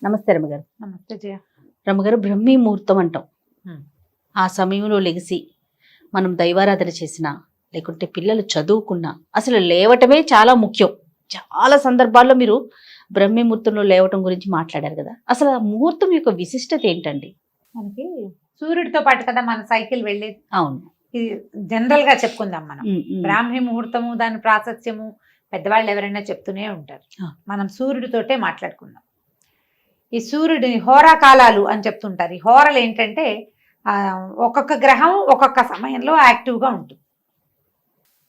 నమస్తే రమ్మగారు. నమస్తే జయ. రమ్మగారు, బ్రహ్మీ ముహూర్తం అంటాం. హ్మ్. ఆ సమయంలో లెగిసి మనం దైవారాధన చేసినా, లేకుంటే పిల్లలు చదువుకున్నా అసలు లేవటమే చాలా ముఖ్యం. చాలా సందర్భాల్లో మీరు బ్రహ్మీ ముహూర్తంలో లేవటం గురించి మాట్లాడారు కదా. అసలు ఆ ముహూర్తం యొక్క విశిష్టత ఏంటండి? మనకి సూర్యుడితో పాటు కదా మన సైకిల్ వెళ్ళేది. అవును. ఇది జనరల్ గా చెప్పుకుందాం మనం. ఉమ్, ఉమ్. బ్రాహ్మీ ముహూర్తము, దాని ప్రాశస్త్యము పెద్దవాళ్ళు ఎవరైనా చెప్తూనే ఉంటారు. ఆ. మనం సూర్యుడితోటే మాట్లాడుకుందాం. ఈ సూర్యుడిని హోరా కాలాలు అని చెప్తుంటారు. ఈ హోరలు ఏంటంటే ఒక్కొక్క గ్రహం ఒక్కొక్క సమయంలో యాక్టివ్గా ఉంటుంది.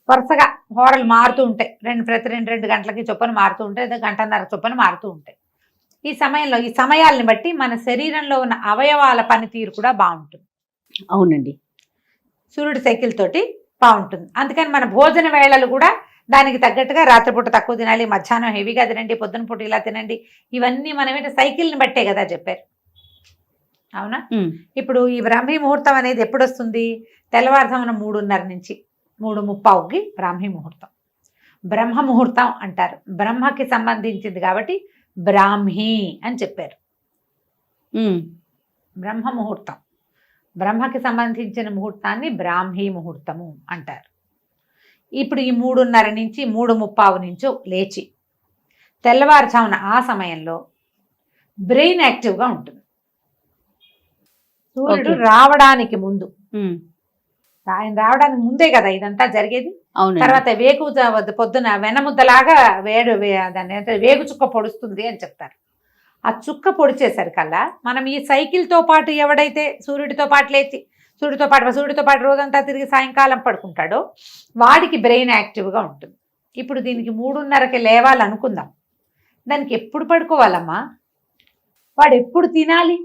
వరుసగా హోరలు మారుతూ ఉంటాయి. ప్రతి రెండు గంటలకి చొప్పున మారుతూ ఉంటాయి, లేదా గంటన్నర చొప్పున మారుతూ ఉంటాయి. ఈ సమయంలో ఈ సమయాల్ని బట్టి మన శరీరంలో ఉన్న అవయవాల పనితీరు కూడా బాగుంటుంది. అవునండి. సూర్యుడి సైకిల్ తోటి బాగుంటుంది. అందుకని మన భోజన వేళలు కూడా దానికి తగ్గట్టుగా రాత్రిపూట తక్కువ తినాలి, మధ్యాహ్నం హెవీగా తినండి, పొద్దున పూట ఇలా తినండి. ఇవన్నీ మనమేంటి సైకిల్ని బట్టే కదా చెప్పారు. అవునా? ఇప్పుడు ఈ బ్రాహ్మీ ముహూర్తం అనేది ఎప్పుడు వస్తుంది? తెల్లవారుజామున 3:30 నుంచి 3:30కి బ్రాహ్మీ ముహూర్తం. బ్రహ్మ ముహూర్తం అంటారు. బ్రహ్మకి సంబంధించింది కాబట్టి బ్రాహ్మీ అని చెప్పారు. బ్రహ్మ ముహూర్తం, బ్రహ్మకి సంబంధించిన ముహూర్తాన్ని బ్రాహ్మీ ముహూర్తము అంటారు. ఇప్పుడు ఈ 3:30 నుంచి 3:30 నుంచో లేచి తెల్లవారుజామున ఆ సమయంలో బ్రెయిన్ యాక్టివ్గా ఉంటుంది. సూర్యుడు రావడానికి ముందు, ఆయన రావడానికి ముందే కదా ఇదంతా జరిగేది. తర్వాత వేగు పొద్దున వెనముద్దలాగా దాన్ని వేగు చుక్క పొడుస్తుంది అని చెప్తారు. ఆ చుక్క పొడిచేసరికల్లా మనం ఈ సైకిల్తో పాటు ఎవడైతే సూర్యుడితో పాటు లేచి సూర్యుడితో పాటు రోజంతా తిరిగి సాయంకాలం పడుకుంటాడో వాడికి బ్రెయిన్ యాక్టివ్గా ఉంటుంది. ఇప్పుడు దీనికి 3:30కి లేవాలనుకుందాం. దానికి ఎప్పుడు పడుకోవాలమ్మా? వాడు ఎప్పుడు తినాలి?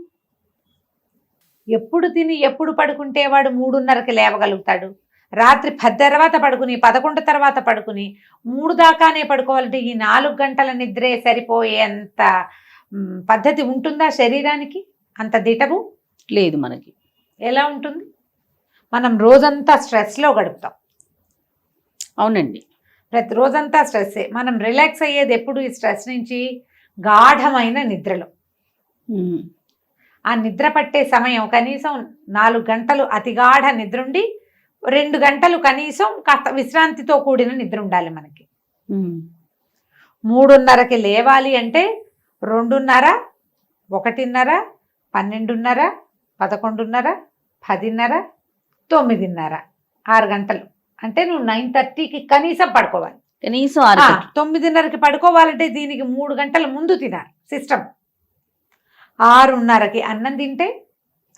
ఎప్పుడు తిని ఎప్పుడు పడుకుంటే వాడు 3:30కి లేవగలుగుతాడు? రాత్రి 10 తర్వాత పడుకుని 11 తర్వాత పడుకుని 3 దాకానే పడుకోవాలంటే ఈ 4 గంటల నిద్రే సరిపోయేంత పద్ధతి ఉంటుందా శరీరానికి? అంత దిటవు లేదు మనకి. ఎలా ఉంటుంది? మనం రోజంతా స్ట్రెస్లో గడుపుతాం. అవునండి. ప్రతిరోజంతా స్ట్రెస్సే. మనం రిలాక్స్ అయ్యేది ఎప్పుడు? ఈ స్ట్రెస్ నుంచి గాఢమైన నిద్రలో. ఆ నిద్ర పట్టే సమయం కనీసం 4 గంటలు అతిగాఢ నిద్రుండి 2 గంటలు కనీసం కాస్త విశ్రాంతితో కూడిన నిద్ర ఉండాలి మనకి. 3:30కి లేవాలి అంటే 2:30, 1:30, 12:30, 11:30, 10:30, 9:30, 6 గంటలు. అంటే నువ్వు 9:30కి కనీసం పడుకోవాలి. కనీసం 9:30కి పడుకోవాలంటే దీనికి 3 గంటల ముందు తినాలి సిస్టమ్. 6:30కి అన్నం తింటే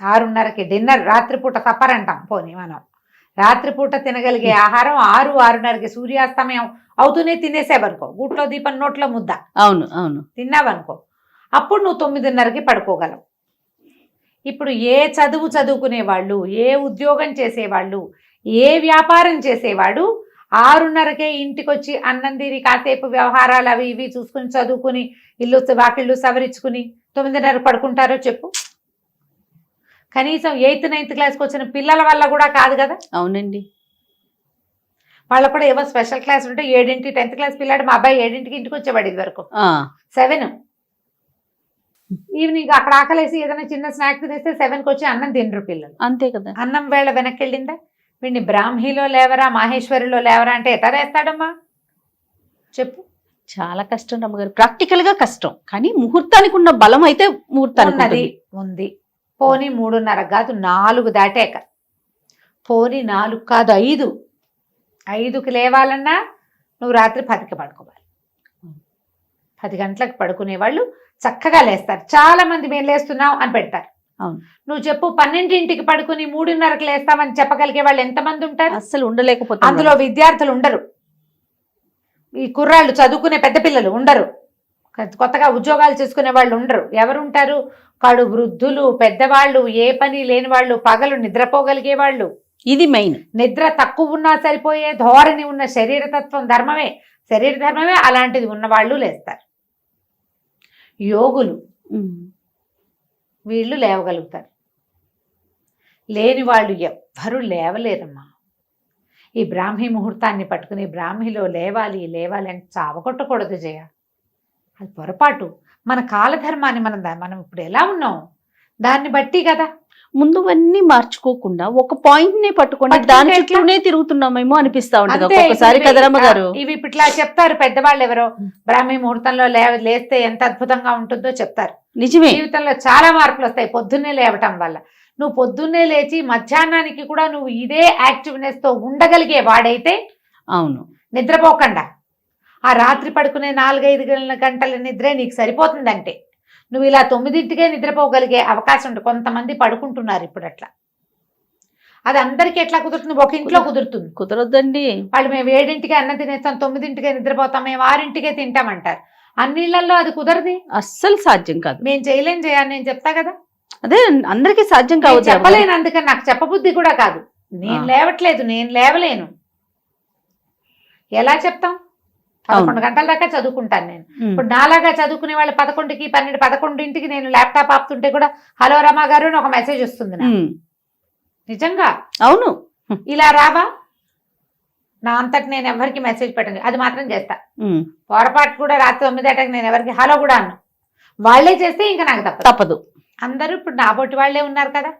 6:30కి డిన్నర్, రాత్రిపూట సప్పర్ అంటాం. పోనీ మనం రాత్రిపూట తినగలిగే ఆహారం 6-6:30కి సూర్యాస్తమయం అవుతూనే తినేసేవనుకో, గూట్లో దీపం నోట్లో ముద్ద. అవును అవును. తిన్నావనుకో, అప్పుడు నువ్వు 9:30కి పడుకోగలవు. ఇప్పుడు ఏ చదువు చదువుకునేవాళ్ళు, ఏ ఉద్యోగం చేసేవాళ్ళు, ఏ వ్యాపారం చేసేవాడు 6:30కే ఇంటికి వచ్చి అన్నం తిని కాసేపు వ్యవహారాలు అవి ఇవి చూసుకుని చదువుకుని ఇల్లు వాకిళ్ళు సవరించుకుని 9:30 పడుకుంటారో చెప్పు? కనీసం 8th 9th క్లాస్కి వచ్చిన పిల్లల వల్ల కూడా కాదు కదా. అవునండి. వాళ్ళకు కూడా ఏవో స్పెషల్ క్లాస్ ఉంటే 7ంటి 10th క్లాస్ పిల్లాడు, మా అబ్బాయి 7ంటికి ఇంటికి వచ్చేవాడు. ఇది వరకు 7. ఈవినింగ్ అక్కడ ఆకలేసి ఏదైనా చిన్న స్నాక్ తినేస్తే 7కి వచ్చి అన్నం తినరు పిల్లలు. అంతే కదా. అన్నం వేళ వెనక్కి వెళ్ళిందా? వీడిని బ్రాహ్మీలో లేవరా, మాహేశ్వరిలో లేవరా అంటే ఎట్లా వేస్తాడమ్మా చెప్పు? చాలా కష్టం రమ్మగారు. ప్రాక్టికల్ గా కష్టం, కానీ ముహూర్తానికి ఉన్న బలం అయితే ముహూర్తానికి ఉంది. పోనీ 3:30 కాదు 4 దాటాక, పోనీ 4 కాదు 5. 5కి లేవాలన్నా నువ్వు రాత్రి 10కి పడుకోవాలి. 10 గంటలకు పడుకునే వాళ్ళు చక్కగా లేస్తారు. చాలా మంది మేము లేస్తున్నాం అని పెడతారు. అవును. నువ్వు చెప్పు, 12ంటికి పడుకుని 3:30కి లేస్తామని చెప్పగలిగే వాళ్ళు ఎంతమంది ఉంటారు? అస్సలు ఉండలేకపోతే. అందులో విద్యార్థులు ఉండరు, ఈ కుర్రాళ్ళు చదువుకునే పెద్ద పిల్లలు ఉండరు, కొత్తగా ఉద్యోగాలు చేసుకునే వాళ్ళు ఉండరు. ఎవరు ఉంటారు? కడు వృద్ధులు, పెద్దవాళ్ళు, ఏ పని లేని వాళ్ళు, పగలు నిద్రపోగలిగే వాళ్ళు. ఇది మెయిన్. నిద్ర తక్కువ ఉన్నా సరిపోయే ధోరణి ఉన్న శరీర ధర్మమే అలాంటిది ఉన్నవాళ్ళు లేస్తారు. యోగులు వీళ్ళు లేవగలుగుతారు. లేని వాళ్ళు ఎవ్వరూ లేవలేరమ్మా. ఈ బ్రాహ్మీ ముహూర్తాన్ని పట్టుకుని బ్రాహ్మీలో లేవాలి అంటే చావకొట్టకూడదు జయ. అది పొరపాటు. మన కాలధర్మాన్ని మనం ఇప్పుడు ఎలా ఉన్నాం దాన్ని బట్టి కదా. ముందువన్నీ మార్చుకోకుండా ఒక పాయింట్ నే పట్టుకొని దాని చుట్టూనే తిరుగుతున్నామేమో అనిపిస్తా ఉంటది ఒక్కొక్కసారి కదరమ్మ గారు. ఇవి ఇట్లా చెప్తారు పెద్దవాళ్ళు ఎవరో, బ్రాహ్మీ ముహూర్తంలో లేస్తే ఎంత అద్భుతంగా ఉంటుందో చెప్తారు. నిజమే, జీవితంలో చాలా మార్పులు వస్తాయి పొద్దున్నే లేవటం వల్ల. నువ్వు పొద్దున్నే లేచి మధ్యాహ్నానికి కూడా నువ్వు ఇదే యాక్టివ్నెస్ తో ఉండగలిగే వాడైతే, అవును, నిద్రపోకుండా ఆ రాత్రి పడుకునే 4-5 గంటల నిద్రే నీకు సరిపోతుందంటే నువ్వు ఇలా 9ంటికే నిద్రపోగలిగే అవకాశం ఉంటుంది. కొంతమంది పడుకుంటున్నారు ఇప్పుడు అట్లా. అది అందరికీ ఎట్లా కుదురుతుంది? ఒక ఇంట్లో కుదురుతుంది, కుదరొద్దండి. వాళ్ళు మేము 7ంటికే అన్నం తినేస్తాం, 9ంటికే నిద్రపోతాం, మేము 6ంటికే తింటామంటారు. అన్నిళ్లలో అది కుదరది, అస్సలు సాధ్యం కాదు. మేము చేయలేం చేయాలి, నేను చెప్తా కదా. అదే అందరికీ సాధ్యం కావచ్చు, చెప్పలేను. అందుకని నాకు చెప్పబుద్ధి కూడా కాదు. నేను లేవట్లేదు, నేను లేవలేను, ఎలా చెప్తాం? 11 గంటల దాకా చదువుకుంటాను నేను. ఇప్పుడు నాలాగా చదువుకునే వాళ్ళు 11కి 11ంటికి నేను ల్యాప్టాప్ ఆపుతుంటే కూడా హలో రమా గారు అని ఒక మెసేజ్ వస్తుంది నాకు. నిజంగా అవును, ఇలా రావా? నా అంతటి నేను ఎవరికి మెసేజ్ పెట్టండి, అది మాత్రం చేస్తా. పొరపాటు కూడా రాత్రి 9 గంటలకు నేను ఎవరికి హలో కూడా అన్నా. వాళ్ళే చేస్తే ఇంకా నాకు తప్పదు. అందరూ ఇప్పుడు నా బొట్టి వాళ్లే ఉన్నారు కదా.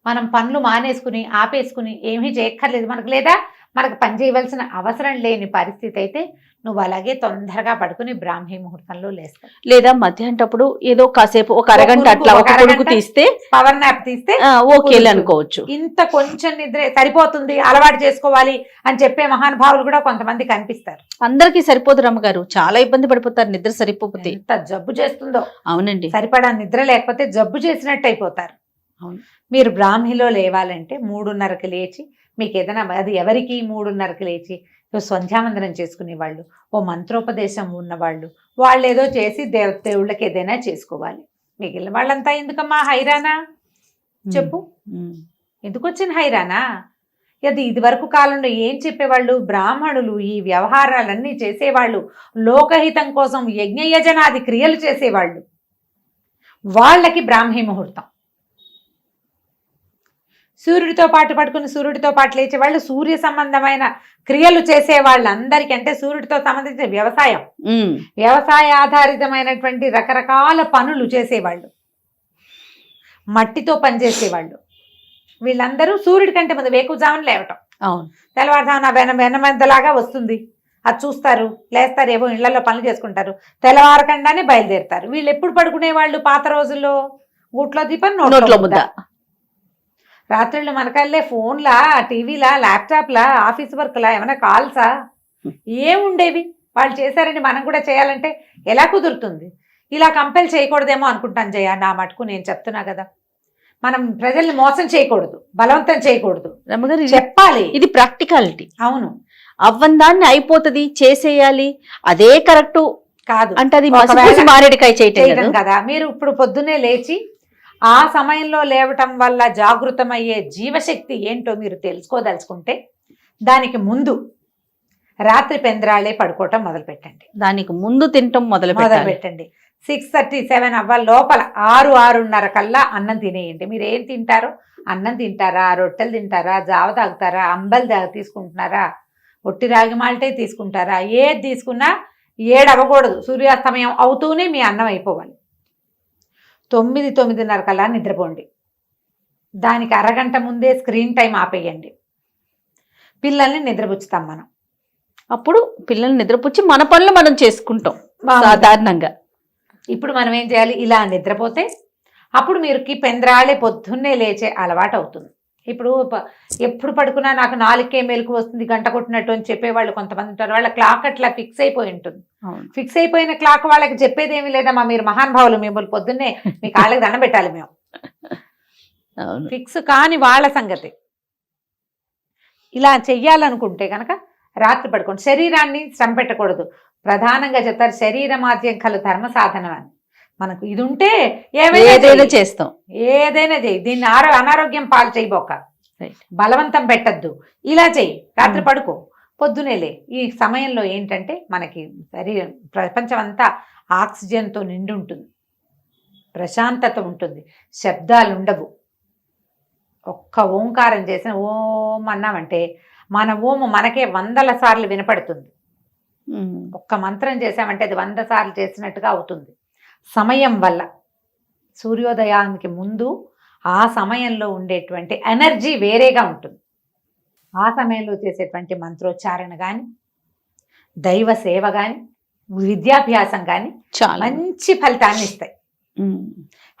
మనం పనులు మానేసుకుని ఆపేసుకుని ఏమీ చేయక్కర్లేదు మనకు. లేదా మనకు పని చేయవలసిన అవసరం లేని పరిస్థితి అయితే నువ్వు అలాగే తొందరగా పడుకుని బ్రాహ్మీ ముహూర్తంలో లేస్తావు. లేదా మధ్యాహ్నప్పుడు ఏదో కాసేపు ఒక అరగంట అట్లా ఒక కొడుకు తీస్తే, పవర్ నాప్ తీస్తే ఓకే అనుకోవచ్చు. ఇంత కొంచెం నిద్ర సరిపోతుంది, అలవాటు చేసుకోవాలి అని చెప్పే మహానుభావులు కూడా కొంతమంది కనిపిస్తారు. అందరికీ సరిపోదు రమ్మగారు, చాలా ఇబ్బంది పడిపోతారు నిద్ర సరిపోతే. ఎంత జబ్బు చేస్తుందో. అవునండి, సరిపడా నిద్ర లేకపోతే జబ్బు చేసినట్టు అయిపోతారు. అవును. మీరు బ్రాహ్మీలో లేవాలంటే 3:30కి లేచి, మీకు ఏదైనా అది ఎవరికి 3:30కి లేచి సంధ్యావందనం చేసుకునే వాళ్ళు, ఓ మంత్రోపదేశం ఉన్నవాళ్ళు, వాళ్ళు ఏదో చేసి దేవుళ్ళకి ఏదైనా చేసుకోవాలి. మిగిలిన వాళ్ళంతా ఎందుకమ్మా హైరానా చెప్పు? ఎందుకు వచ్చిన హైరానా? అది ఇదివరకు కాలంలో ఏం చెప్పేవాళ్ళు? బ్రాహ్మణులు ఈ వ్యవహారాలన్నీ చేసేవాళ్ళు, లోకహితం కోసం యజ్ఞయజనాది క్రియలు చేసేవాళ్ళు. వాళ్ళకి బ్రాహ్మీ ముహూర్తం. సూర్యుడితో పాటు పడుకుని సూర్యుడితో పాటు లేచేవాళ్ళు, సూర్య సంబంధమైన క్రియలు చేసే వాళ్ళందరికీ, అంటే సూర్యుడితో సంబంధించిన వ్యవసాయ ఆధారితమైనటువంటి రకరకాల పనులు చేసేవాళ్ళు, మట్టితో పనిచేసేవాళ్ళు, వీళ్ళందరూ సూర్యుడి కంటే ముందు వేకువజామున లేవటం. తెల్లవారుజామున వెనమంతలాగా వస్తుంది, అది చూస్తారు, లేస్తారు, ఏవో ఇళ్లలో పనులు చేసుకుంటారు, తెల్లవారకుండానే బయలుదేరుతారు. వీళ్ళు ఎప్పుడు పడుకునేవాళ్ళు పాత రోజుల్లో? గూట్లో దీపం నోట్లో ముద్ద. రాత్రుళ్ళు మనకల్లే ఫోన్లా, టీవీలా, ల్యాప్టాప్లా, ఆఫీస్ వర్క్లా, ఏమైనా కాల్సా ఏముండేవి? వాళ్ళు చేశారని మనం కూడా చేయాలంటే ఎలా కుదురుతుంది? ఇలా కంపెల్ చేయకూడదేమో అనుకుంటాను జయ. నా మటుకు నేను చెప్తున్నా కదా, మనం ప్రజల్ని మోసం చేయకూడదు, బలవంతం చేయకూడదు, చెప్పాలి. ఇది ప్రాక్టికాలిటీ. అవును, అవ్వందాన్ని అయిపోతుంది చేసేయాలి, అదే కరెక్ట్ కాదు అంటే అది మారేడికాయ చేయటం కదా. మీరు ఇప్పుడు పొద్దున్నే లేచి ఆ సమయంలో లేవటం వల్ల జాగృతమయ్యే జీవశక్తి ఏంటో మీరు తెలుసుకోదలుచుకుంటే దానికి ముందు రాత్రి పెందరాళే పడుకోవటం మొదలు పెట్టండి. దానికి ముందు తినటం మొదలు పెట్టండి. 6:30-7 అవ్వాలి లోపల 6-6:30 కల్లా అన్నం తినేయండి. మీరు ఏం తింటారో, అన్నం తింటారా, రొట్టెలు తింటారా, జావ తాగుతారా, అంబలి తీసుకుంటున్నారా, ఒట్టి రాగి మాల్టే తీసుకుంటారా, ఏది తీసుకున్నా 7 అవ్వకూడదు. సూర్యాస్తమయం అవుతూనే మీ అన్నం అయిపోవాలి. 9-9:30 కల్లా నిద్రపోండి. దానికి అరగంట ముందే స్క్రీన్ టైం ఆపేయండి. పిల్లల్ని నిద్రపుచ్చుతాం మనం. అప్పుడు పిల్లల్ని నిద్రపుచ్చి మన పనులు మనం చేసుకుంటాం సాధారణంగా. ఇప్పుడు మనం ఏం చేయాలి? ఇలా నిద్రపోతే అప్పుడు మీరుకి పెందరాళే పొద్దున్నే లేచే అలవాటు అవుతుంది. ఇప్పుడు ఎప్పుడు పడుకున్నా నాకు 4కే మెలకు వస్తుంది, గంట కొట్టినట్టు అని చెప్పేవాళ్ళు కొంతమంది ఉంటారు. వాళ్ళ క్లాక్ అట్లా ఫిక్స్ అయిపోయి ఉంటుంది. ఫిక్స్ అయిపోయిన క్లాక్ వాళ్ళకి చెప్పేది ఏమీ లేదమ్మా, మీరు మహానుభావులు, మిమ్మల్ని పొద్దున్నే మీ కాళ్ళకి దండం పెట్టాలి మేము. ఫిక్స్ కాని వాళ్ళ సంగతి. ఇలా చెయ్యాలనుకుంటే కనుక రాత్రి పడుకోండి. శరీరాన్ని శ్రమ పెట్టకూడదు. ప్రధానంగా చెప్తారు శరీరమాద్యం కలు ధర్మ సాధనం అని. మనకు ఇది ఉంటే ఏదైనా చేస్తాం, ఏదైనా చెయ్యి. దీన్ని అనారోగ్యం పాలు చేయబోక, బలవంతం పెట్టద్దు. ఇలా చెయ్యి, రాత్రి పడుకో, పొద్దునేలే. ఈ సమయంలో ఏంటంటే మనకి ప్రపంచం అంతా ఆక్సిజన్తో నిండి ఉంటుంది, ప్రశాంతత ఉంటుంది, శబ్దాలు ఉండవు. ఒక్క ఓంకారం చేసిన ఓం అన్నామంటే మన ఓము మనకే 100 సార్లు వినపడుతుంది. ఒక్క మంత్రం చేసామంటే అది 100 సార్లు చేసినట్టుగా అవుతుంది. సమయం వల్ల సూర్యోదయానికి ముందు ఆ సమయంలో ఉండేటువంటి ఎనర్జీ వేరేగా ఉంటుంది. ఆ సమయంలో చేసేటువంటి మంత్రోచ్చారణ కానీ, దైవ సేవ కానీ, విద్యాభ్యాసం కానీ చాలా మంచి ఫలితాన్ని ఇస్తాయి.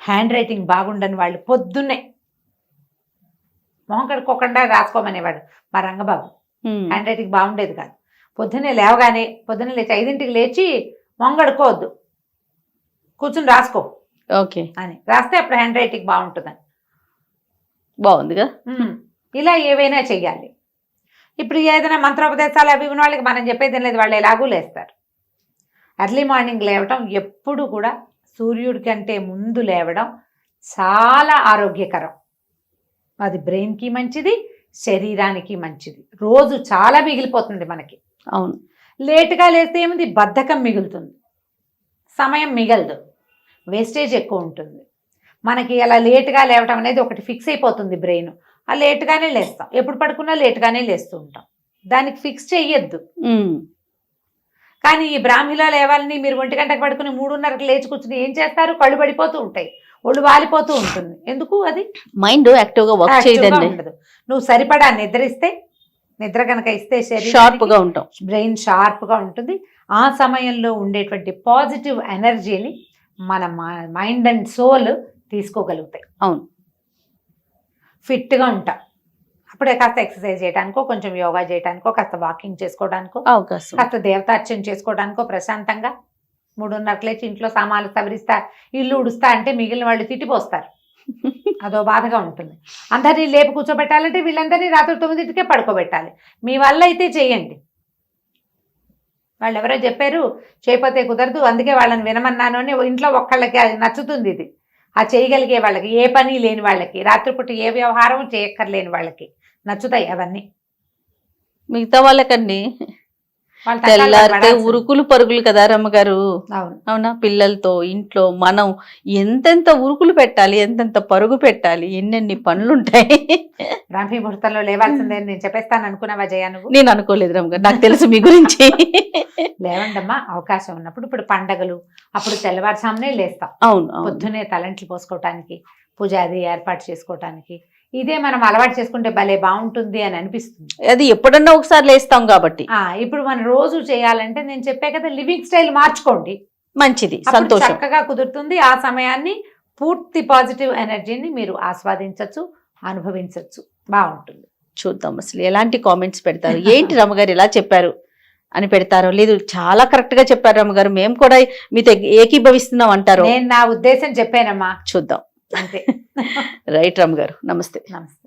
హ్యాండ్ రైటింగ్ బాగుండని వాళ్ళు పొద్దున్నే మొహం కడుక్కోకుండా రాసుకోమనేవాడు మా రంగబాబు. హ్యాండ్ రైటింగ్ బాగుండేది కాదు. పొద్దున్నే లేవగానే పొద్దున్నే లేచి 5ంటికి లేచి మొహం కడుక్కోవద్దు, కూర్చుని రాసుకో ఓకే అని రాస్తే అప్పుడు హ్యాండ్ రైటింగ్ బాగుంటుందని. బాగుందిగా. ఇలా ఏవైనా చెయ్యాలి. ఇప్పుడు ఏదైనా మంత్రోపదేశాలు అవి ఉన్న వాళ్ళకి మనం చెప్పేది లేదు, వాళ్ళు ఎలాగూ లేస్తారు. ఎర్లీ మార్నింగ్ లేవటం ఎప్పుడు కూడా సూర్యుడి కంటే ముందు లేవడం చాలా ఆరోగ్యకరం. అది బ్రెయిన్కి మంచిది, శరీరానికి మంచిది. రోజు చాలా మిగిలిపోతుంది మనకి. అవును. లేటుగా లేస్తే ఏముంది, బద్ధకం మిగులుతుంది, సమయం మిగలదు, వేస్టేజ్ ఎక్కువ ఉంటుంది. మనకి అలా లేటుగా లేవటం అనేది ఒకటి ఫిక్స్ అయిపోతుంది బ్రెయిన్. ఆ లేటుగానే లేస్తాం, ఎప్పుడు పడుకున్నా లేటుగానే లేస్తూ ఉంటాం. దానికి ఫిక్స్ చెయ్యొద్దు. కానీ ఈ బ్రాహ్మిలో లేవాలని మీరు 1 గంటకు పడుకుని 3:30కి లేచి కూర్చుని ఏం చేస్తారు, కళ్ళు పడిపోతూ ఉంటాయి, ఒళ్ళు వాలిపోతూ ఉంటుంది. ఎందుకు? అది మైండ్ యాక్టివ్ గా వర్క్ చేయదండి. ఉండదు. నువ్వు సరిపడా నిద్రిస్తే, నిద్ర కనుక ఇస్తే షార్ప్ గా ఉంటాం, బ్రెయిన్ షార్ప్ గా ఉంటుంది. ఆ సమయంలో ఉండేటువంటి పాజిటివ్ ఎనర్జీని మన మైండ్ అండ్ సోల్ తీసుకోగలుగుతాయి. అవును. ఫిట్గా ఉంటాం. అప్పుడే కాస్త ఎక్సర్సైజ్ చేయడానికో, కొంచెం యోగా చేయడానికో, కాస్త వాకింగ్ చేసుకోవడానికో, అవకాశం, కాస్త దేవతార్చన చేసుకోవడానికో ప్రశాంతంగా 3:30కి లేచి ఇంట్లో సామాన్లు సవరిస్తా, ఇల్లు ఉడుస్తా అంటే మిగిలిన వాళ్ళు తిట్టిపోస్తారు. అదో బాధగా ఉంటుంది. అందరినీ లేపు కూర్చోబెట్టాలంటే వీళ్ళందరినీ రాత్రి 9కే పడుకోబెట్టాలి. మీ వల్ల అయితే చేయండి. వాళ్ళు ఎవరో చెప్పారు చేయకపోతే కుదరదు, అందుకే వాళ్ళని వినమన్నాను అని. ఇంట్లో ఒక్కళ్ళకి అది నచ్చుతుంది. ఇది ఆ చేయగలిగే వాళ్ళకి, ఏ పని లేని వాళ్ళకి, రాత్రిపూట ఏ వ్యవహారం చేయక్కర్లేని వాళ్ళకి నచ్చుతాయి అవన్నీ. మిగతా వాళ్ళకండి తెల్లారితే ఉరుకులు పరుగులు కదా రమ్మగారు. అవునా? పిల్లలతో ఇంట్లో మనం ఎంతెంత ఉరుకులు పెట్టాలి, ఎంతెంత పరుగు పెట్టాలి, ఎన్నెన్ని పనులుంటాయి. బ్రాహ్మీ ముహూర్తంలో లేవాల్సిందే నేను చెప్పేస్తాను అనుకున్నావా జయ? నువ్వు? నేను అనుకోలేదు రమ్మగారు, నాకు తెలుసు మీ గురించి. లేవండమ్మా, అవకాశం ఉన్నప్పుడు. ఇప్పుడు పండగలు అప్పుడు తెల్లవారుజామునే లేస్తాం. అవును. పొద్దునే తలంట్లు పోసుకోవటానికి, పూజ అది ఏర్పాటు చేసుకోవటానికి. ఇదే మనం అలవాటు చేసుకుంటే భలే బాగుంటుంది అని అనిపిస్తుంది. అది ఎప్పుడన్నా ఒకసారి లేస్తాం కాబట్టి. ఇప్పుడు మనం రోజు చేయాలంటే నేను చెప్పే కదా, లివింగ్ స్టైల్ మార్చుకోండి, మంచిది, సంతోషం, చక్కగా కుదురుతుంది. ఆ సమయాన్ని పూర్తి పాజిటివ్ ఎనర్జీని మీరు ఆస్వాదించవచ్చు, అనుభవించవచ్చు, బాగుంటుంది. చూద్దాం అసలు ఎలాంటి కామెంట్స్ పెడతారు, ఏంటి రమ్మగారు ఇలా చెప్పారు అని పెడతారో, లేదు చాలా కరెక్ట్ గా చెప్పారు రమ్మగారు, మేము కూడా మీతో ఏకీభవిస్తున్నాం అంటారు. నేను నా ఉద్దేశం చెప్పానమ్మా, చూద్దాం. అంతే. రైట్ రమ్మగారు, నమస్తే. నమస్తే.